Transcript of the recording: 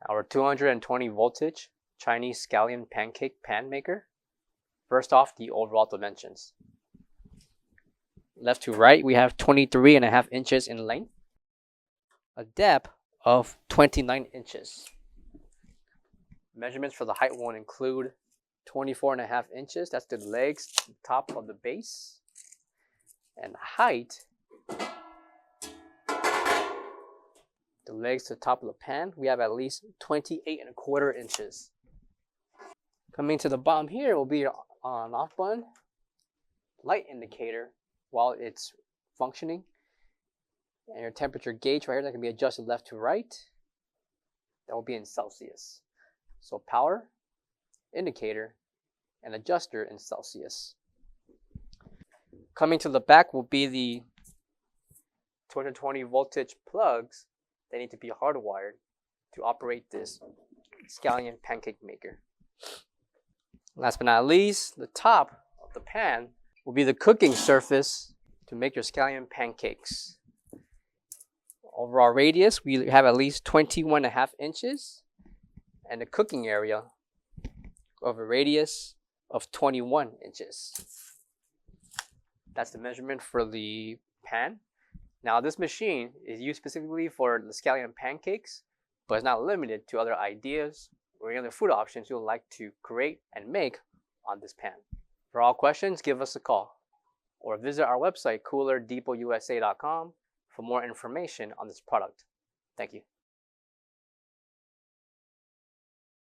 Our 220 voltage Chinese scallion pancake pan maker. First off, the overall dimensions. Left to right, we have 23.5 inches in length, a depth of 29 inches. Measurements for the height won't include 24.5 inches, that's the legs, the top of the base, and height, the legs to the top of the pan, we have at least 28.25 inches. Coming to the bottom here will be your on and off button, light indicator while it's functioning, and your temperature gauge right here that can be adjusted left to right. That will be in Celsius. So power, indicator, and adjuster in Celsius. Coming to the back will be the 220 voltage plugs. They need to be hardwired to operate this scallion pancake maker. Last but not least, the top of the pan will be the cooking surface to make your scallion pancakes. Overall radius, we have at least 21.5 inches, and the cooking area of a radius of 21 inches. That's the measurement for the pan. Now this machine is used specifically for the scallion pancakes, but it's not limited to other ideas or any other food options you would like to create and make on this pan. For all questions, give us a call or visit our website, coolerdepotusa.com, for more information on this product. Thank you.